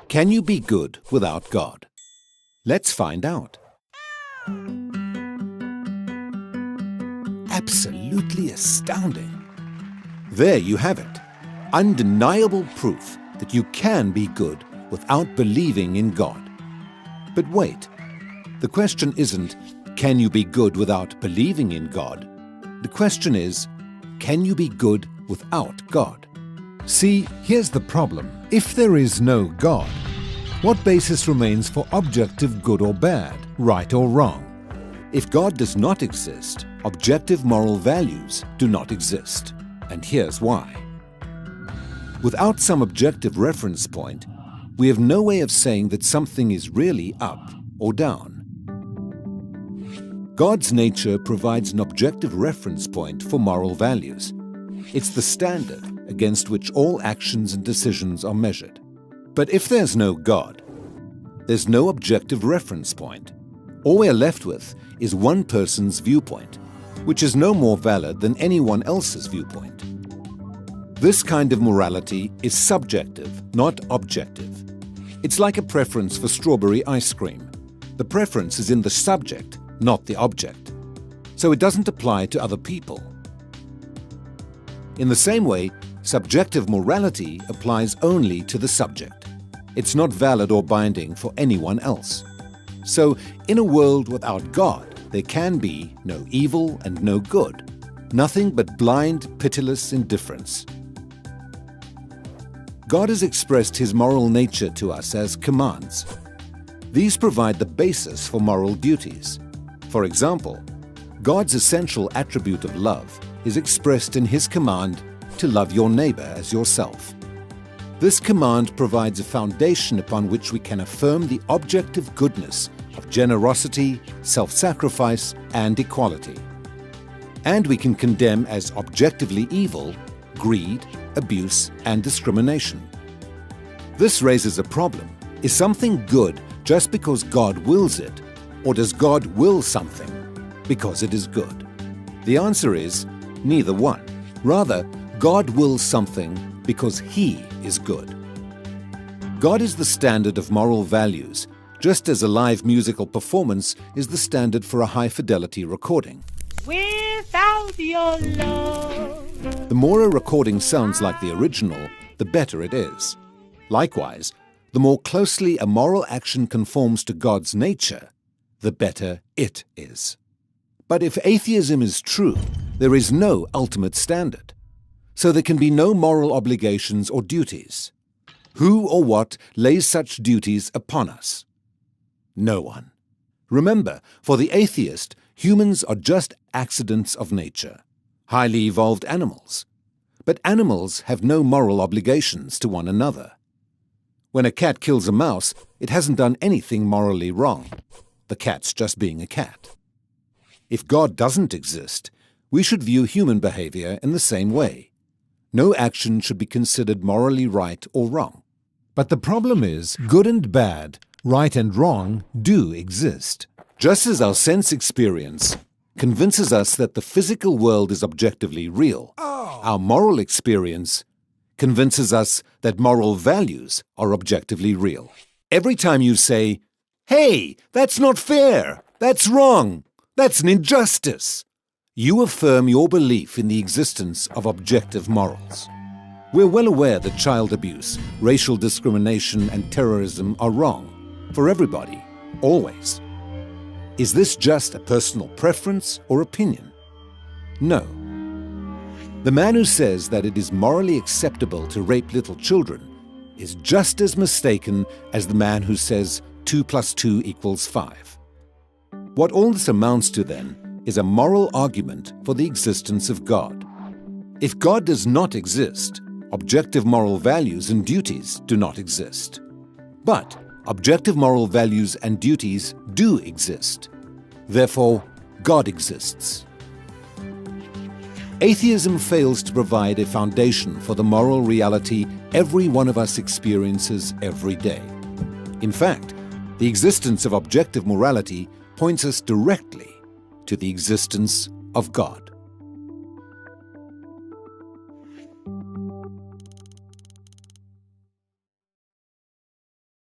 Can you be good without God? Let's find out. Absolutely astounding. There you have it. Undeniable proof that you can be good without believing in God. But wait, the question isn't, can you be good without believing in God? The question is, can you be good without God? See, here's the problem. If there is no God, what basis remains for objective good or bad, right or wrong? If God does not exist, objective moral values do not exist. And here's why. Without some objective reference point, we have no way of saying that something is really up or down. God's nature provides an objective reference point for moral values. It's the standard against which all actions and decisions are measured. But if there's no God, there's no objective reference point. All we're left with is one person's viewpoint, which is no more valid than anyone else's viewpoint. This kind of morality is subjective, not objective. It's like a preference for strawberry ice cream. The preference is in the subject, not the object. So it doesn't apply to other people. In the same way, subjective morality applies only to the subject. It's not valid or binding for anyone else. So, in a world without God, there can be no evil and no good, nothing but blind, pitiless indifference. God has expressed His moral nature to us as commands. These provide the basis for moral duties. For example, God's essential attribute of love is expressed in His command to love your neighbor as yourself. This command provides a foundation upon which we can affirm the objective goodness of generosity, self-sacrifice, and equality. And we can condemn as objectively evil greed, abuse, and discrimination. This raises a problem. Is something good just because God wills it, or does God will something because it is good? The answer is neither one. Rather, God wills something because He is good. God is the standard of moral values, just as a live musical performance is the standard for a high-fidelity recording. Without your love. The more a recording sounds like the original, the better it is. Likewise, the more closely a moral action conforms to God's nature, the better it is. But if atheism is true, there is no ultimate standard. So there can be no moral obligations or duties. Who or what lays such duties upon us? No one. Remember, for the atheist, humans are just accidents of nature, highly evolved animals. But animals have no moral obligations to one another. When a cat kills a mouse, it hasn't done anything morally wrong. The cat's just being a cat. If God doesn't exist, we should view human behavior in the same way. No action should be considered morally right or wrong. But the problem is, good and bad, right and wrong, do exist. Just as our sense experience convinces us that the physical world is objectively real, our moral experience convinces us that moral values are objectively real. Every time you say, "Hey, that's not fair, that's wrong, that's an injustice," you affirm your belief in the existence of objective morals. We're well aware that child abuse, racial discrimination, and terrorism are wrong for everybody, always. Is this just a personal preference or opinion? No. The man who says that it is morally acceptable to rape little children is just as mistaken as the man who says 2 + 2 = 5. What all this amounts to, then, is a moral argument for the existence of God. If God does not exist, objective moral values and duties do not exist. But objective moral values and duties do exist. Therefore, God exists. Atheism fails to provide a foundation for the moral reality every one of us experiences every day. In fact, the existence of objective morality points us directly to the existence of God.